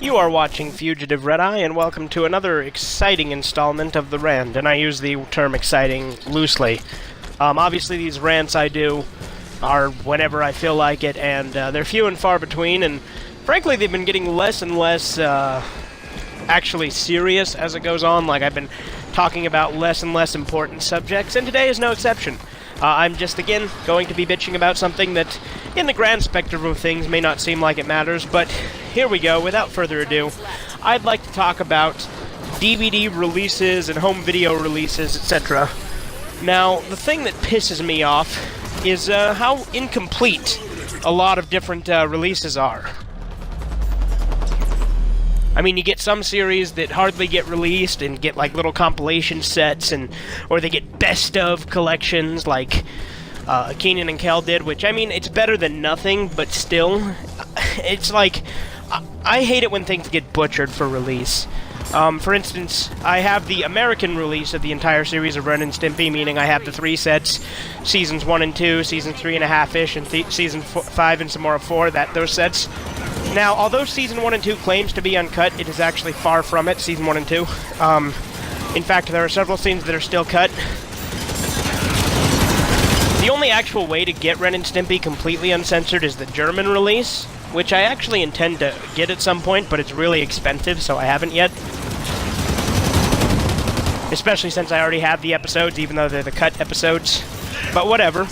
You are watching Fugitive Red-Eye, and welcome to another exciting installment of the Rant, and I use the term exciting loosely. Obviously these rants I do are whenever I feel like it, and they're few and far between, and frankly they've been getting less and less actually serious as it goes on. Like, I've been talking about less and less important subjects, and today is no exception. I'm just, again, going to be bitching about something that, in the grand spectrum of things, may not seem like it matters, but here we go. Without further ado, I'd like to talk about DVD releases and home video releases, etc. Now, the thing that pisses me off is how incomplete a lot of different releases are. I mean, you get some series that hardly get released and get like little compilation sets, or they get best of collections like Keenan and Kel did, which, I mean, it's better than nothing, but still, it's like, I hate it when things get butchered for release. For instance, I have the American release of the entire series of Ren and Stimpy, meaning I have the 3 sets, seasons 1 and 2, season 3.5-ish, and season 5 and some more of 4, those sets. Now, although Season 1 and 2 claims to be uncut, it is actually far from it, Season 1 and 2. In fact, there are several scenes that are still cut. The only actual way to get Ren and Stimpy completely uncensored is the German release, which I actually intend to get at some point, but it's really expensive, so I haven't yet. Especially since I already have the episodes, even though they're the cut episodes. But whatever.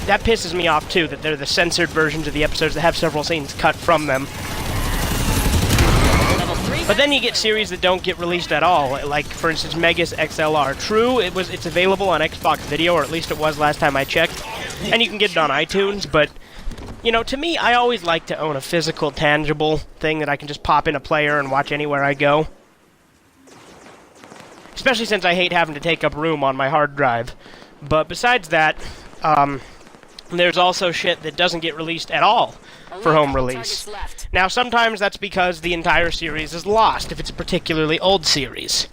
That pisses me off, too, that they're the censored versions of the episodes that have several scenes cut from them. But then you get series that don't get released at all, like, for instance, Megas XLR. True, it's available on Xbox Video, or at least it was last time I checked, and you can get it on iTunes, but, you know, to me, I always like to own a physical, tangible thing that I can just pop in a player and watch anywhere I go. Especially since I hate having to take up room on my hard drive. But besides that, there's also shit that doesn't get released at all for home release. Now, sometimes that's because the entire series is lost, if it's a particularly old series.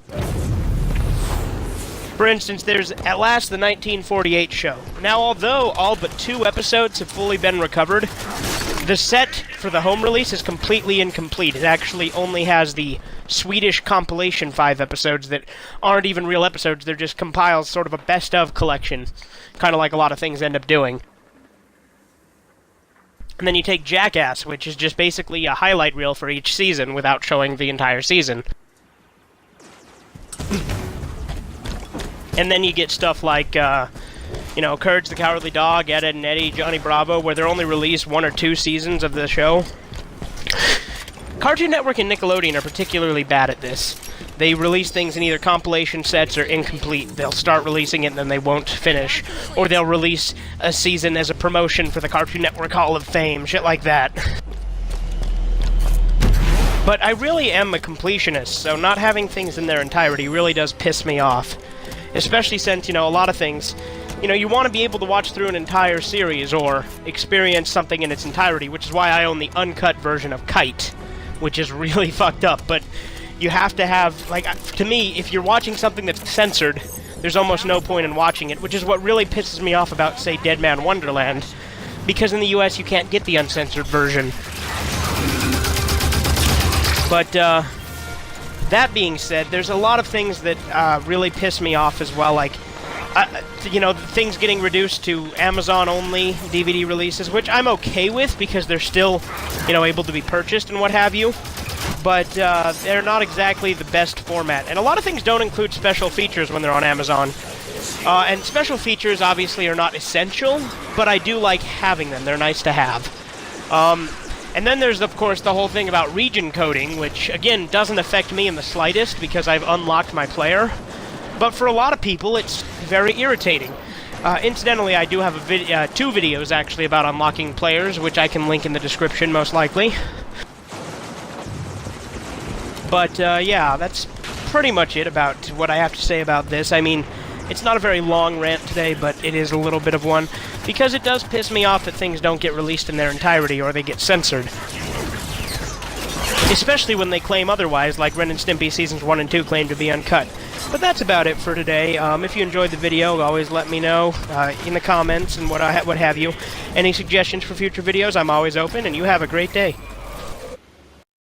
For instance, there's at last the 1948 show. Now, although all but 2 episodes have fully been recovered, the set for the home release is completely incomplete. It actually only has the Swedish compilation 5 episodes that aren't even real episodes. They're just compiles, sort of a best-of collection, kind of like a lot of things end up doing. And then you take Jackass, which is just basically a highlight reel for each season without showing the entire season. And then you get stuff like, you know, Courage the Cowardly Dog, Ed, Edd and Eddy, Johnny Bravo, where they're only released 1 or 2 seasons of the show. Cartoon Network and Nickelodeon are particularly bad at this. They release things in either compilation sets or incomplete. They'll start releasing it and then they won't finish. Or they'll release a season as a promotion for the Cartoon Network Hall of Fame, shit like that. But I really am a completionist, so not having things in their entirety really does piss me off. Especially since, you know, a lot of things, you know, you want to be able to watch through an entire series or experience something in its entirety, which is why I own the uncut version of Kite, which is really fucked up, but you have to have, like, to me, if you're watching something that's censored, there's almost no point in watching it, which is what really pisses me off about, say, Dead Man Wonderland, because in the US you can't get the uncensored version. But, that being said, there's a lot of things that really piss me off as well, like, you know, things getting reduced to Amazon-only DVD releases, which I'm okay with, because they're still, you know, able to be purchased and what have you. But they're not exactly the best format. And a lot of things don't include special features when they're on Amazon. And special features, obviously, are not essential, but I do like having them. They're nice to have. And then there's, of course, the whole thing about region coding, which, again, doesn't affect me in the slightest, because I've unlocked my player. But for a lot of people, it's very irritating. Incidentally, I do have 2 videos, actually, about unlocking players, which I can link in the description, most likely. But, yeah, that's pretty much it about what I have to say about this. I mean, it's not a very long rant today, but it is a little bit of one, because it does piss me off that things don't get released in their entirety, or they get censored. Especially when they claim otherwise, like Ren and Stimpy Seasons 1 and 2 claim to be uncut. But that's about it for today. If you enjoyed the video, always let me know in the comments and what have you. Any suggestions for future videos, I'm always open, and you have a great day.